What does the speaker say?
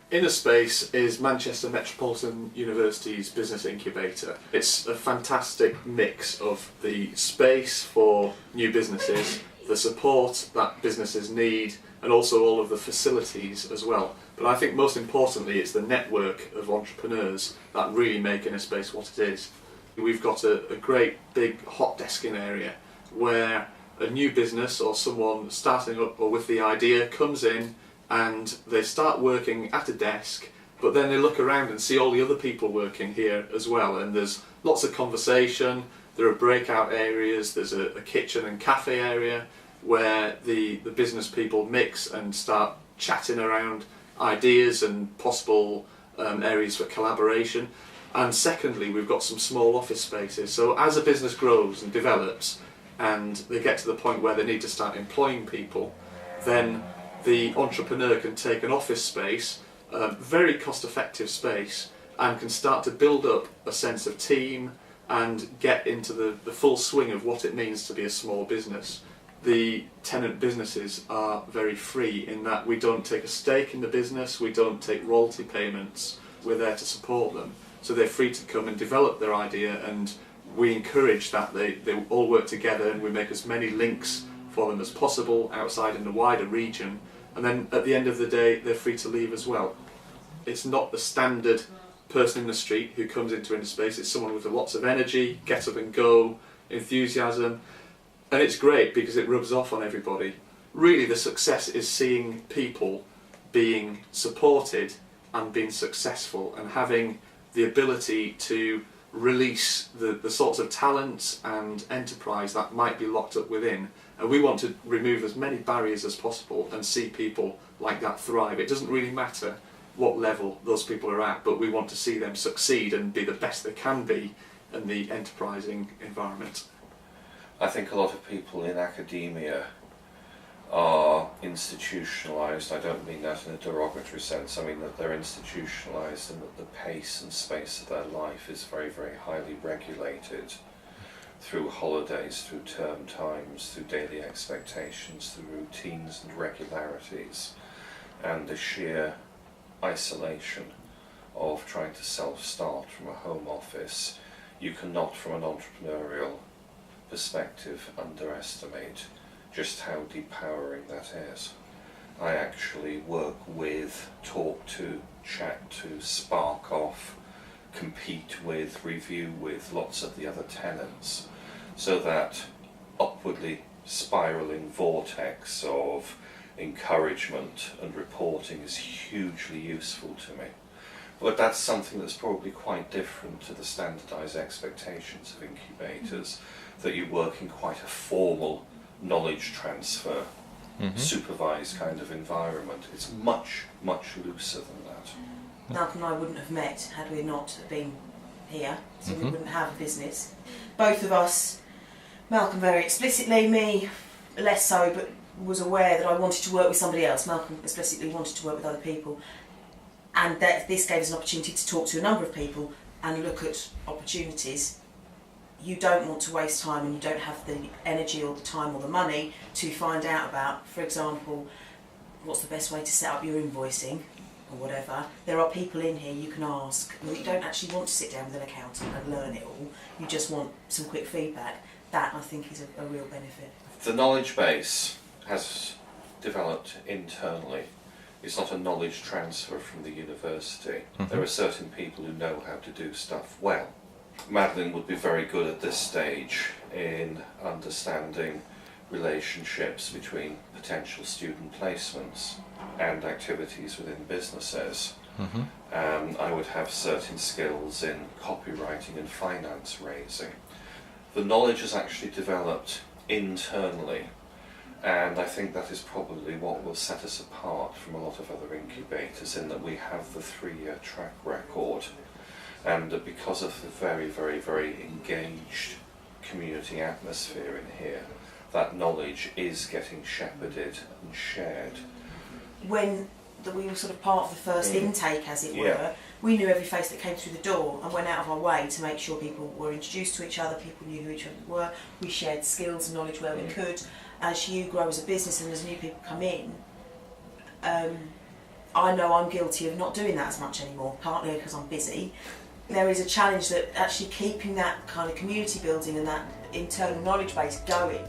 Innopolis is Manchester Metropolitan University's business incubator. It's a fantastic mix of the space for new businesses, the support that businesses need, and also all of the facilities as well. But I think most importantly it's the network of entrepreneurs that really make Innopolis what it is. We've got a great big hot desking area where a new business or someone starting up or with the idea comes in and they start working at a desk, but then they look around and see all the other people working here as well, and there's lots of conversation, there are breakout areas, there's a kitchen and cafe area where the business people mix and start chatting around ideas and possible areas for collaboration. And secondly, we've got some small office spaces, so as a business grows and develops and they get to the point where they need to start employing people, then the entrepreneur can take an office space, a very cost-effective space, and can start to build up a sense of team and get into the full swing of what it means to be a small business. The tenant businesses are very free in that we don't take a stake in the business, we don't take royalty payments, we're there to support them. So they're free to come and develop their idea, and we encourage that they all work together, and we make as many links for them as possible outside in the wider region, and then at the end of the day they're free to leave as well. It's not the standard person in the street who comes into Innopolis, it's someone with lots of energy, get up and go, enthusiasm, and it's great because it rubs off on everybody. Really the success is seeing people being supported and being successful and having the ability to release the sorts of talents and enterprise that might be locked up within. And we want to remove as many barriers as possible and see people like that thrive. It doesn't really matter what level those people are at, but we want to see them succeed and be the best they can be in the enterprising environment. I think a lot of people in academia are institutionalised. I don't mean that in a derogatory sense, I mean that they're institutionalised and that the pace and space of their life is very, very highly regulated through holidays, through term times, through daily expectations, through routines and regularities, and the sheer isolation of trying to self-start from a home office. You cannot, from an entrepreneurial perspective, underestimate just how depowering that is. I actually work with, talk to, chat to, spark off, compete with, review with lots of the other tenants, so that upwardly spiralling vortex of encouragement and reporting is hugely useful to me. But that's something that's probably quite different to the standardised expectations of incubators, that you work in quite a formal knowledge transfer, supervised kind of environment. It's much, much looser than that. Malcolm and I wouldn't have met had we not been here, so we wouldn't have a business. Both of us, Malcolm very explicitly, me less so, but was aware that I wanted to work with somebody else. Malcolm explicitly wanted to work with other people, and that this gave us an opportunity to talk to a number of people and look at opportunities. You don't want to waste time, and you don't have the energy or the time or the money to find out about, for example, what's the best way to set up your invoicing or whatever. There are people in here you can ask. You don't actually want to sit down with an accountant and learn it all. You just want some quick feedback. That, I think, is a real benefit. The knowledge base has developed internally. It's not a knowledge transfer from the university. There are certain people who know how to do stuff well. Madeline would be very good at this stage in understanding relationships between potential student placements and activities within businesses. I would have certain skills in copywriting and finance raising. The knowledge has actually developed internally, and I think that is probably what will set us apart from a lot of other incubators, in that we have the 3-year track record, and that because of the very, very, very engaged community atmosphere in here, that knowledge is getting shepherded and shared. When we were sort of part of the first intake, as it were, we knew every face that came through the door and went out of our way to make sure people were introduced to each other, people knew who each other were, we shared skills and knowledge where we could. As you grow as a business and as new people come in, I know I'm guilty of not doing that as much anymore, partly because I'm busy. There is a challenge that actually keeping that kind of community building and that internal knowledge base going